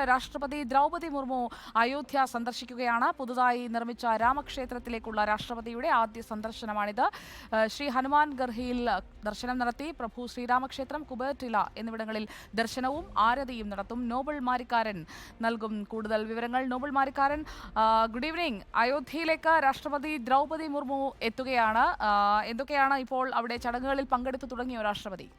രാഷ്ട്രപതി ദ്രൗപദി മുർമു അയോധ്യ സന്ദർശിക്കുകയാണ്. പുതുതായി നിർമ്മിച്ച രാമക്ഷേത്രത്തിലേക്കുള്ള രാഷ്ട്രപതിയുടെ ആദ്യ സന്ദർശനമാണിത്. ശ്രീ ഹനുമാൻ ഗർഹിയിൽ ദർശനം നടത്തി. പ്രഭു ശ്രീരാമക്ഷേത്രം, കുബേർട്ടില എന്നിവിടങ്ങളിൽ ദർശനവും ആരതിയും നടത്തും. നോബൽ മാരിക്കാരൻ നൽകും കൂടുതൽ വിവരങ്ങൾ. Nobel Marikkaran, good evening. അയോധ്യയിലേക്ക് രാഷ്ട്രപതി ദ്രൗപദി മുർമു എത്തുകയാണ്. എന്തൊക്കെയാണ് ഇപ്പോൾ അവിടെ ചടങ്ങുകളിൽ പങ്കെടുത്തു തുടങ്ങിയോ രാഷ്ട്രപതി?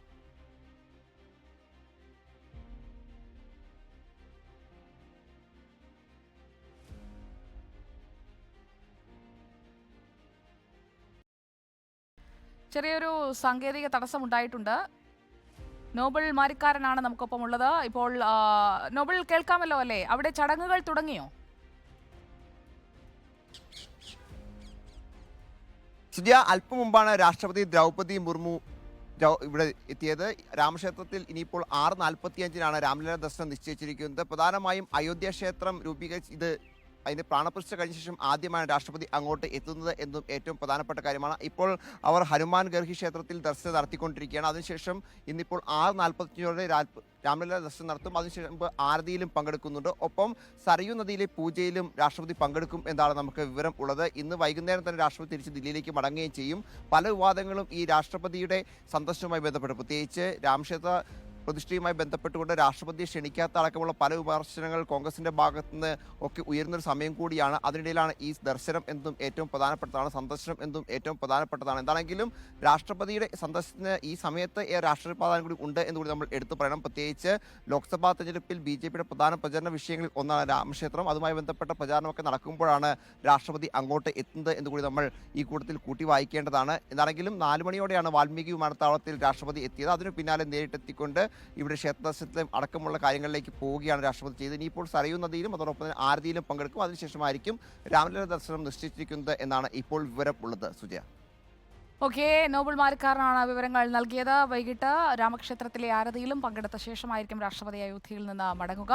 ചെറിയൊരു സാങ്കേതിക തടസ്സമുണ്ടായിട്ടുണ്ട്. നോബൽ മാരിക്കാരനാണ് നമുക്കൊപ്പം ഉള്ളത്. ഇപ്പോൾ നോബൽ കേൾക്കാമല്ലോ അല്ലേ? അവിടെ ചടങ്ങുകൾ തുടങ്ങിയോ? സുജയ, അല്പം മുമ്പാണ് രാഷ്ട്രപതി ദ്രൗപദി മുർമു ഇവിടെ എത്തിയത്. രാമക്ഷേത്രത്തിൽ ഇനിയിപ്പോൾ 6:45-നാണ് രാമലീല ദർശനം നിശ്ചയിച്ചിരിക്കുന്നത്. പ്രധാനമായും അയോധ്യ ക്ഷേത്രം രൂപീകരിച്ച് അതിൻ്റെ പ്രാണപ്രതിഷ്ഠ കഴിഞ്ഞ ശേഷം ആദ്യമാണ് രാഷ്ട്രപതി അങ്ങോട്ട് എത്തുന്നത് എന്നും ഏറ്റവും പ്രധാനപ്പെട്ട കാര്യമാണ്. ഇപ്പോൾ അവർ ഹനുമാൻ ഗർഹി ക്ഷേത്രത്തിൽ ദർശനം നടത്തിക്കൊണ്ടിരിക്കുകയാണ്. അതിനുശേഷം ഇന്നിപ്പോൾ 6:45 രാമലീല ദർശനം നടത്തും. അതിനുശേഷം ആരതിയിലും പങ്കെടുക്കുന്നുണ്ട്. ഒപ്പം സരയൂ നദിയിലെ പൂജയിലും രാഷ്ട്രപതി പങ്കെടുക്കും എന്നാണ് നമുക്ക് വിവരം ഉള്ളത്. ഇന്ന് വൈകുന്നേരം തന്നെ രാഷ്ട്രപതി തിരിച്ച് ദില്ലിയിലേക്ക് മടങ്ങുകയും ചെയ്യും. പല വിവാദങ്ങളും ഈ രാഷ്ട്രപതിയുടെ സന്ദർശനവുമായി ബന്ധപ്പെട്ട്, പ്രത്യേകിച്ച് രാമക്ഷേത്ര പ്രതിഷ്ഠയുമായി ബന്ധപ്പെട്ടുകൊണ്ട് രാഷ്ട്രപതിയെ ക്ഷണിക്കാത്ത അടക്കമുള്ള പല വിമർശനങ്ങൾ കോൺഗ്രസിന്റെ ഭാഗത്തുനിന്ന് ഒക്കെ ഉയർന്നൊരു സമയം കൂടിയാണ്. അതിനിടയിലാണ് ഈ ദർശനം എന്നും ഏറ്റവും പ്രധാനപ്പെട്ടതാണ്, സന്ദർശനം എന്നും ഏറ്റവും പ്രധാനപ്പെട്ടതാണ്. എന്താണെങ്കിലും രാഷ്ട്രപതിയുടെ സന്ദർശനത്തിന് ഈ സമയത്ത് രാഷ്ട്രീയ പ്രാധാന്യം കൂടി ഉണ്ട് എന്നുകൂടി നമ്മൾ എടുത്തു പറയണം. പ്രത്യേകിച്ച് ലോക്സഭാ തെരഞ്ഞെടുപ്പിൽ BJPയുടെ പ്രധാന പ്രചരണ വിഷയങ്ങളിൽ ഒന്നാണ് രാമക്ഷേത്രം. അതുമായി ബന്ധപ്പെട്ട പ്രചാരണമൊക്കെ നടക്കുമ്പോഴാണ് രാഷ്ട്രപതി അങ്ങോട്ട് എത്തുന്നത് എന്നുകൂടി നമ്മൾ ഈ കൂട്ടത്തിൽ കൂട്ടി വായിക്കേണ്ടതാണ്. എന്താണെങ്കിലും 4 മണിയോടെയാണ് വാൽമീകി വിമാനത്താവളത്തിൽ രാഷ്ട്രപതി എത്തിയത്. അതിനു പിന്നാലെ നേരിട്ടെത്തിക്കൊണ്ട് ഇവിടെ ക്ഷേത്രദർശനത്തിലും അടക്കമുള്ള കാര്യങ്ങളിലേക്ക് പോവുകയാണ് രാഷ്ട്രപതി ചെയ്തത്. ഇനിയിപ്പോൾ സരയൂ നദിയിലും അതോടൊപ്പം തന്നെ ആരതിയിലും പങ്കെടുക്കും. അതിനുശേഷമായിരിക്കും രാമലീല ദർശനം നിശ്ചയിച്ചിരിക്കുന്നത് എന്നാണ് ഇപ്പോൾ വിവരം ഉള്ളത്. സുജയ. ഓക്കെ, നോബൽ മാരിക്കാരനാണ് വിവരങ്ങൾ നൽകിയത്. വൈകിട്ട് രാമക്ഷേത്രത്തിലെ ആരതിയിലും പങ്കെടുത്ത ശേഷമായിരിക്കും രാഷ്ട്രപതി അയോധ്യയിൽ നിന്ന് മടങ്ങുക.